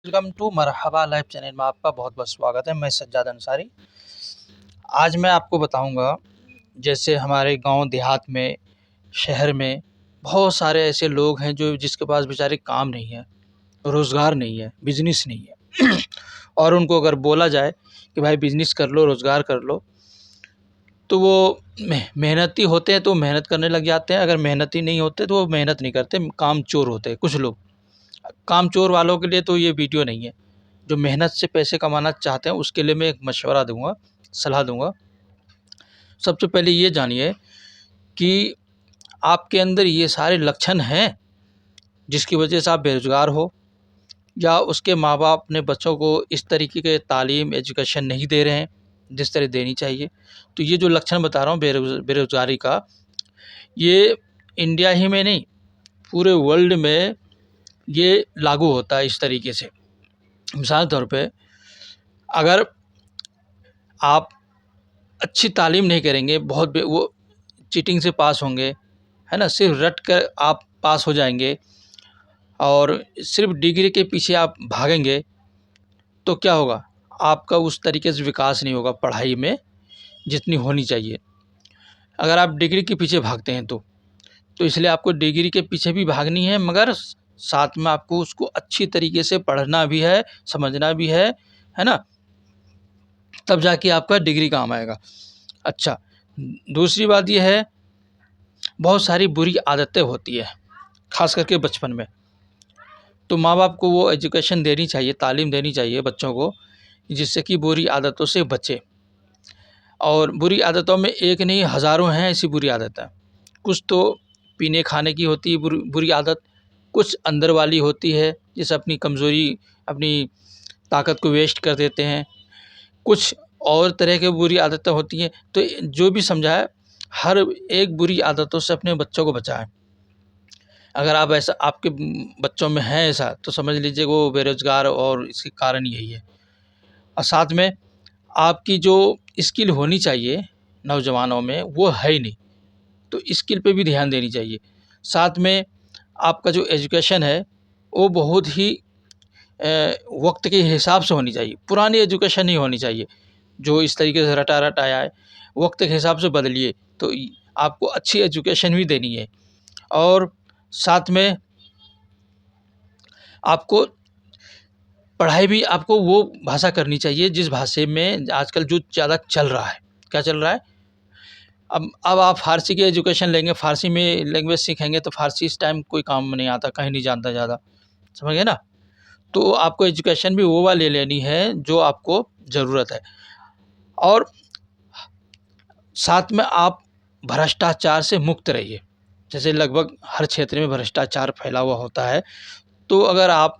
Welcome to Marhaba live channel में आपका बहुत बहुत स्वागत है। मैं सज्जाद अंसारी। आज मैं आपको बताऊंगा, जैसे हमारे गांव देहात में, शहर में बहुत सारे ऐसे लोग हैं जो जिसके पास बेचारे काम नहीं है, रोज़गार नहीं है, बिजनेस नहीं है और उनको अगर बोला जाए कि भाई बिजनेस कर लो, रोज़गार कर लो, तो वो मेहनती होते हैं तो मेहनत करने लग जाते हैं। अगर मेहनती नहीं होते तो वो मेहनत नहीं करते, काम चोर होते हैं कुछ लोग। काम चोर वालों के लिए तो ये वीडियो नहीं है। जो मेहनत से पैसे कमाना चाहते हैं उसके लिए मैं एक मशवरा दूंगा, सलाह दूंगा। सबसे पहले ये जानिए कि आपके अंदर ये सारे लक्षण हैं जिसकी वजह से आप बेरोजगार हो, या उसके माँ बाप अपने बच्चों को इस तरीके के तालीम एजुकेशन नहीं दे रहे हैं जिस तरह देनी चाहिए। तो ये जो लक्षण बता रहा हूँ बेरोजगारी का, ये इंडिया ही में नहीं, पूरे वर्ल्ड में ये लागू होता है इस तरीके से। मिसाल तौर पे, अगर आप अच्छी तालीम नहीं करेंगे, वो चीटिंग से पास होंगे, है ना, सिर्फ रट कर आप पास हो जाएंगे और सिर्फ डिग्री के पीछे आप भागेंगे, तो क्या होगा, आपका उस तरीके से विकास नहीं होगा पढ़ाई में जितनी होनी चाहिए। अगर आप डिग्री के पीछे भागते हैं तो इसलिए आपको डिग्री के पीछे भी भागनी है, मगर साथ में आपको उसको अच्छी तरीके से पढ़ना भी है, समझना भी है ना, तब जाके आपका डिग्री काम आएगा। अच्छा, दूसरी बात यह है, बहुत सारी बुरी आदतें होती है ख़ास करके बचपन में। तो माँ बाप को वो एजुकेशन देनी चाहिए, तालीम देनी चाहिए बच्चों को, जिससे कि बुरी आदतों से बचे। और बुरी आदतों में एक नहीं, हज़ारों हैं ऐसी बुरी आदतें। कुछ तो पीने खाने की होती है बुरी आदत, कुछ अंदर वाली होती है, जैसे अपनी कमज़ोरी, अपनी ताकत को वेस्ट कर देते हैं। कुछ और तरह की बुरी आदतें होती हैं। तो जो भी समझाए, हर एक बुरी आदतों से अपने बच्चों को बचाएं। अगर आप ऐसा, आपके बच्चों में है ऐसा, तो समझ लीजिए वो बेरोज़गार, और इसके कारण यही है। और साथ में आपकी जो स्किल होनी चाहिए नौजवानों में, वो है ही नहीं, तो स्किल पे भी ध्यान देनी चाहिए। साथ में आपका जो एजुकेशन है वो बहुत ही वक्त के हिसाब से होनी चाहिए। पुरानी एजुकेशन नहीं होनी चाहिए जो इस तरीके से रटा रट आया है। वक्त के हिसाब से बदलिए, तो आपको अच्छी एजुकेशन भी देनी है। और साथ में आपको पढ़ाई भी, आपको वो भाषा करनी चाहिए जिस भाषा में आजकल जो ज़्यादा चल रहा है। क्या चल रहा है? अब आप फ़ारसी की एजुकेशन लेंगे, फ़ारसी में लैंग्वेज सीखेंगे, तो फ़ारसी इस टाइम कोई काम में नहीं आता, कहीं नहीं जानता ज़्यादा, समझ गए ना? तो आपको एजुकेशन भी वो वाली लेनी है जो आपको ज़रूरत है। और साथ में आप भ्रष्टाचार से मुक्त रहिए। जैसे लगभग हर क्षेत्र में भ्रष्टाचार फैला हुआ होता है, तो अगर आप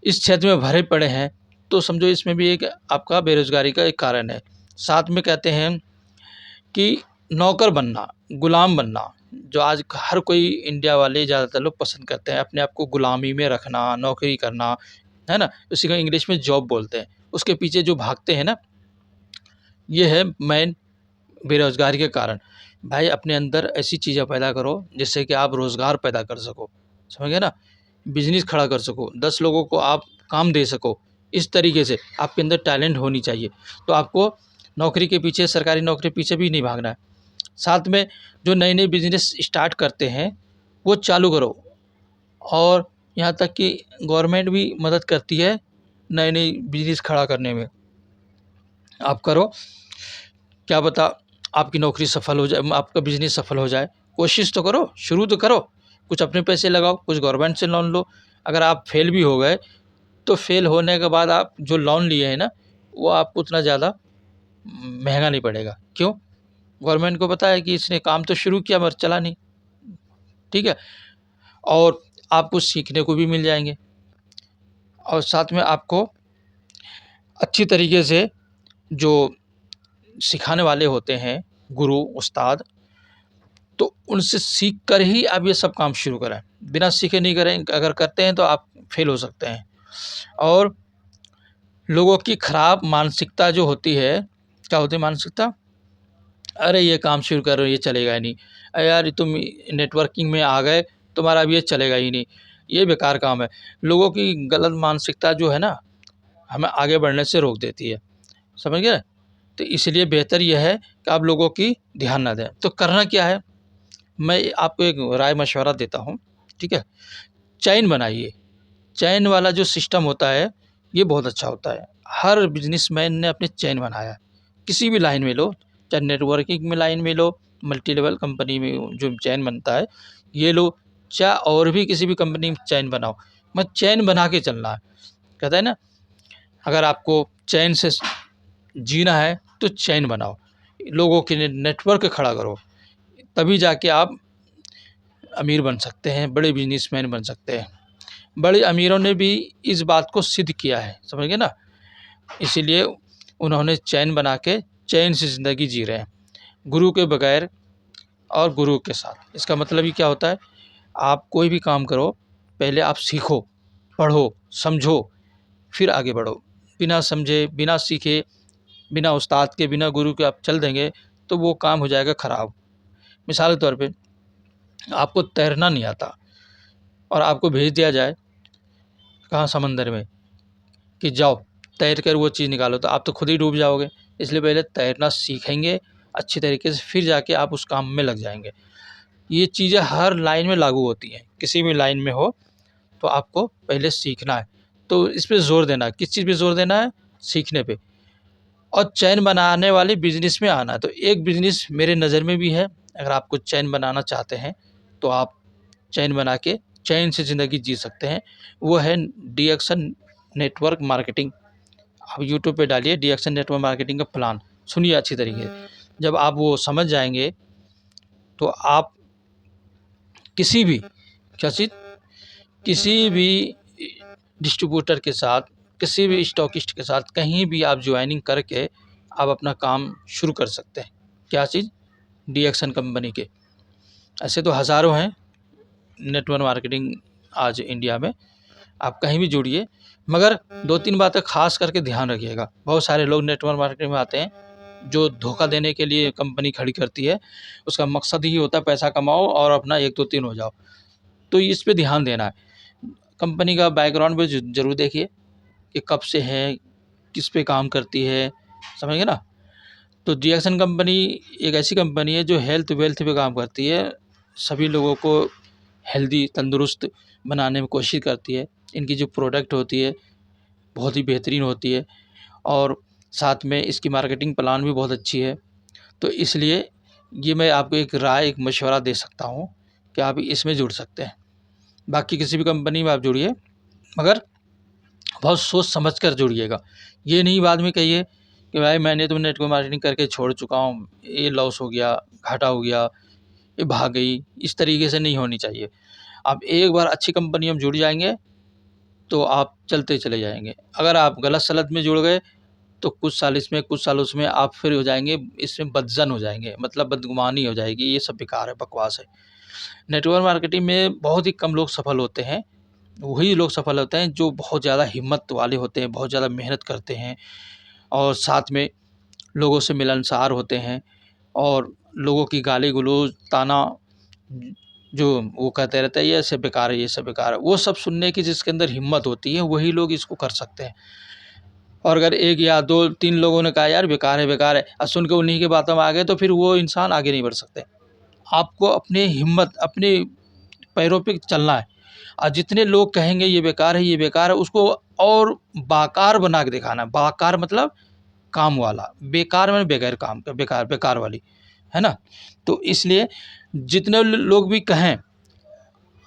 इस क्षेत्र में भरे पड़े हैं तो समझो इसमें भी एक आपका बेरोज़गारी का एक कारण है। साथ में कहते हैं कि नौकर बनना, गुलाम बनना, जो आज हर कोई इंडिया वाले ज़्यादातर लोग पसंद करते हैं, अपने आप को गुलामी में रखना, नौकरी करना, है ना? उसी को इंग्लिश में जॉब बोलते हैं। उसके पीछे जो भागते हैं ना, ये है मेन बेरोज़गारी के कारण। भाई अपने अंदर ऐसी चीज़ें पैदा करो जिससे कि आप रोज़गार पैदा कर सको, समझ गए ना? बिज़नेस खड़ा कर सको, 10 लोगों को आप काम दे सको। इस तरीके से आपके अंदर टैलेंट होनी चाहिए। तो आपको नौकरी के पीछे, सरकारी नौकरी के पीछे भी नहीं भागना है। साथ में जो नए-नए बिज़नेस स्टार्ट करते हैं, वो चालू करो। और यहाँ तक कि गवर्नमेंट भी मदद करती है नए-नए बिज़नेस खड़ा करने में। आप करो, क्या पता आपकी नौकरी सफल हो जाए, आपका बिज़नेस सफल हो जाए। कोशिश तो करो, शुरू तो करो, कुछ अपने पैसे लगाओ, कुछ गवर्नमेंट से लोन लो। अगर आप फेल भी हो गए, तो फेल होने के बाद आप जो लोन लिए हैं ना, वो आपको उतना ज़्यादा महँगा नहीं पड़ेगा। क्यों? गवर्नमेंट को पता है कि इसने काम तो शुरू किया मगर चला नहीं, ठीक है? और आपको सीखने को भी मिल जाएँगे, और साथ में आपको अच्छी तरीके से जो सिखाने वाले होते हैं, गुरु, उस्ताद, तो उनसे सीख कर ही आप ये सब काम शुरू करें। बिना सीखे नहीं करें, अगर करते हैं तो आप फेल हो सकते हैं। और लोगों की खराब मानसिकता जो होती है, क्या होती है मानसिकता? अरे ये काम शुरू करो, ये चलेगा ही नहीं। अरे यार तुम नेटवर्किंग में आ गए, तुम्हारा अब ये चलेगा ही नहीं। ये बेकार काम है। लोगों की गलत मानसिकता जो है ना, हमें आगे बढ़ने से रोक देती है, समझ गए? तो इसलिए बेहतर यह है कि आप लोगों की ध्यान ना दें। तो करना क्या है, मैं आपको एक राय मशवरा देता हूँ, ठीक है? चेन बनाइए। चेन वाला जो सिस्टम होता है ये बहुत अच्छा होता है। हर बिजनेसमैन ने अपने चेन बनाया है। किसी भी लाइन में लो, चाहे नेटवर्किंग में लाइन में लो, मल्टी लेवल कंपनी में जो चेन बनता है ये लो, चाहे और भी किसी भी कंपनी में चेन बनाओ, मैं चेन बना के चलना है। कहता है ना, अगर आपको चैन से जीना है तो चैन बनाओ, लोगों के नेटवर्क खड़ा करो, तभी जाके आप अमीर बन सकते हैं, बड़े बिजनेसमैन बन सकते हैं। बड़े अमीरों ने भी इस बात को सिद्ध किया है, समझ गए ना? इसीलिए उन्होंने चैन बना के चैन से ज़िंदगी जी रहे हैं, गुरु के बगैर और गुरु के साथ। इसका मतलब ही क्या होता है, आप कोई भी काम करो, पहले आप सीखो, पढ़ो, समझो, फिर आगे बढ़ो। बिना समझे, बिना सीखे, बिना उस्ताद के, बिना गुरु के आप चल देंगे तो वो काम हो जाएगा ख़राब। मिसाल के तौर पे आपको तैरना नहीं आता और आपको भेज दिया जाए कहाँ, समंदर में, कि जाओ तैर कर वो चीज़ निकालो, तो आप तो खुद ही डूब जाओगे। इसलिए पहले तैरना सीखेंगे अच्छी तरीके से, फिर जाके आप उस काम में लग जाएंगे। ये चीज़ें हर लाइन में लागू होती हैं, किसी भी लाइन में हो तो आपको पहले सीखना है। तो इस पे ज़ोर देना है, किस चीज़ पे ज़ोर देना है, सीखने पे, और चैन बनाने वाले बिजनेस में आना है। तो एक बिजनेस मेरे नज़र में भी है, अगर आपको चैन बनाना चाहते हैं तो आप चैन बना के चैन से ज़िंदगी जी सकते हैं। वो है डीएक्शन नेटवर्क मार्केटिंग। आप यूट्यूब पे डालिए डीएक्शन नेटवर्क मार्केटिंग का प्लान, सुनिए अच्छी तरीके से। जब आप वो समझ जाएंगे तो आप किसी भी क्या चीज़, किसी भी डिस्ट्रीब्यूटर के साथ, किसी भी स्टॉकिस्ट के साथ कहीं भी आप ज्वाइनिंग करके आप अपना काम शुरू कर सकते हैं। क्या चीज़, डीएक्शन कंपनी के। ऐसे तो हज़ारों हैं नेटवर्क मार्केटिंग आज इंडिया में, आप कहीं भी जुड़िए, मगर 2-3 बातें ख़ास करके ध्यान रखिएगा। बहुत सारे लोग नेटवर्क मार्केटिंग में आते हैं जो धोखा देने के लिए कंपनी खड़ी करती है, उसका मकसद ही होता है पैसा कमाओ और अपना 1 2 3 हो जाओ। तो इस पे ध्यान देना है। कंपनी का बैकग्राउंड भी ज़रूर देखिए कि कब से है, किस पे काम करती है, समझ गए ना? तो डीएक्शन कंपनी एक ऐसी कंपनी है जो हेल्थ वेल्थ पे काम करती है, सभी लोगों को हेल्दी तंदुरुस्त बनाने में कोशिश करती है। इनकी जो प्रोडक्ट होती है बहुत ही बेहतरीन होती है और साथ में इसकी मार्केटिंग प्लान भी बहुत अच्छी है। तो इसलिए ये मैं आपको एक राय, एक मशवरा दे सकता हूँ कि आप इसमें जुड़ सकते हैं। बाकी किसी भी कंपनी में आप जुड़िए, मगर बहुत सोच समझ कर जुड़िएगा। ये नहीं बाद में कहिए कि भाई मैंने तो नेटवर्क मार्केटिंग करके छोड़ चुका हूँ, ये लॉस हो गया, घाटा हो गया, ये भाग गई। इस तरीके से नहीं होनी चाहिए। आप एक बार अच्छी कंपनी में जुड़ जाएंगे तो आप चलते चले जाएंगे। अगर आप गलत सलत में जुड़ गए तो कुछ साल इसमें, कुछ साल उसमें, आप फिर हो जाएंगे इसमें बदजन हो जाएंगे, मतलब बदगुमानी हो जाएगी। ये सब बेकार है, बकवास है। नेटवर्क मार्केटिंग में बहुत ही कम लोग सफल होते हैं। वही लोग सफल होते हैं जो बहुत ज़्यादा हिम्मत वाले होते हैं, बहुत ज़्यादा मेहनत करते हैं और साथ में लोगों से मिलनसार होते हैं और लोगों की गाली गलौज, ताना जो वो कहते रहते हैं ये सब बेकार है, ये सब बेकार है, वो सब सुनने की जिसके अंदर हिम्मत होती है वही लोग इसको कर सकते हैं। और अगर 1 या 2 3 लोगों ने कहा यार बेकार है और सुन के उन्हीं की बातों में आ गए तो फिर वो इंसान आगे नहीं बढ़ सकते। आपको अपनी हिम्मत, अपने पैरों पे चलना है और जितने लोग कहेंगे ये बेकार है, उसको और बाकार बना के दिखाना है। बाकार मतलब काम वाला, बेकार में बगैर काम का, बेकार बेकार वाली, है ना? तो इसलिए जितने लोग भी कहें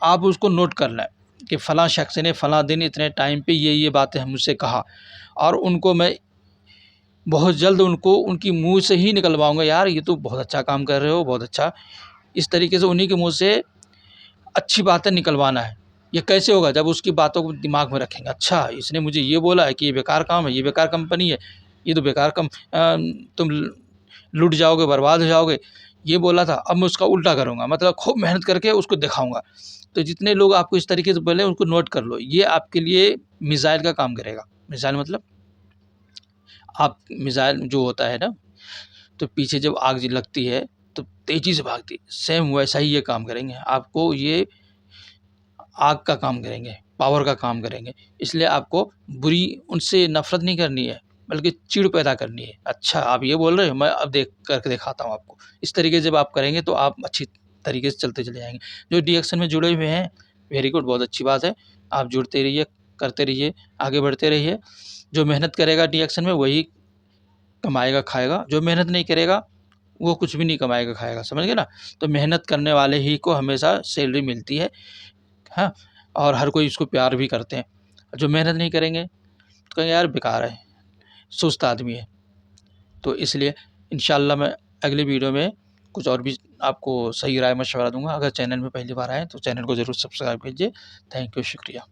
आप उसको नोट कर लें कि फ़लाँ शख्स ने फ़लाँ दिन इतने टाइम पे ये बातें मुझसे कहा और उनको मैं बहुत जल्द उनको उनकी मुँह से ही निकलवाऊँगा, यार ये तो बहुत अच्छा काम कर रहे हो, बहुत अच्छा। इस तरीके से उन्हीं के मुँह से अच्छी बातें निकलवाना है। ये कैसे होगा, जब उसकी बातों को दिमाग में रखेंगे, अच्छा इसने मुझे ये बोला है कि ये बेकार काम है, ये बेकार कंपनी है, ये तो बेकार तुम लुट जाओगे, बर्बाद हो जाओगे, ये बोला था, अब मैं उसका उल्टा करूँगा, मतलब खूब मेहनत करके उसको दिखाऊँगा। तो जितने लोग आपको इस तरीके से बोले उनको नोट कर लो, ये आपके लिए मिसाइल का काम करेगा। मिसाइल मतलब आप मिसाइल जो होता है ना, तो पीछे जब आग लगती है तो तेज़ी से भागती है, सेम वैसा ही ये काम करेंगे। आपको ये आग का काम करेंगे, पावर का काम करेंगे। इसलिए आपको बुरी उनसे नफ़रत नहीं करनी है, बल्कि चिढ़ पैदा करनी है। अच्छा आप ये बोल रहे हो, मैं अब देख करके दिखाता हूँ आपको। इस तरीके से जब आप करेंगे तो आप अच्छी तरीके से चलते चले जाएँगे। जो डी-एक्शन में जुड़े हुए हैं, वेरी गुड, बहुत अच्छी बात है। आप जुड़ते रहिए, करते रहिए, आगे बढ़ते रहिए। जो मेहनत करेगा डी-एक्शन में वही कमाएगा, खाएगा। जो मेहनत नहीं करेगा वो कुछ भी नहीं कमाएगा, खाएगा, समझ गए ना? तो मेहनत करने वाले ही को हमेशा सैलरी मिलती है, हाँ? और हर कोई इसको प्यार भी करते हैं। जो मेहनत नहीं करेंगे तो कहेंगे यार बेकार है, सुस्त आदमी है। तो इसलिए इंशाअल्लाह मैं अगली वीडियो में कुछ और भी आपको सही राय मशवरा दूँगा। अगर चैनल में पहली बार आए तो चैनल को ज़रूर सब्सक्राइब कीजिए। थैंक यू, शुक्रिया।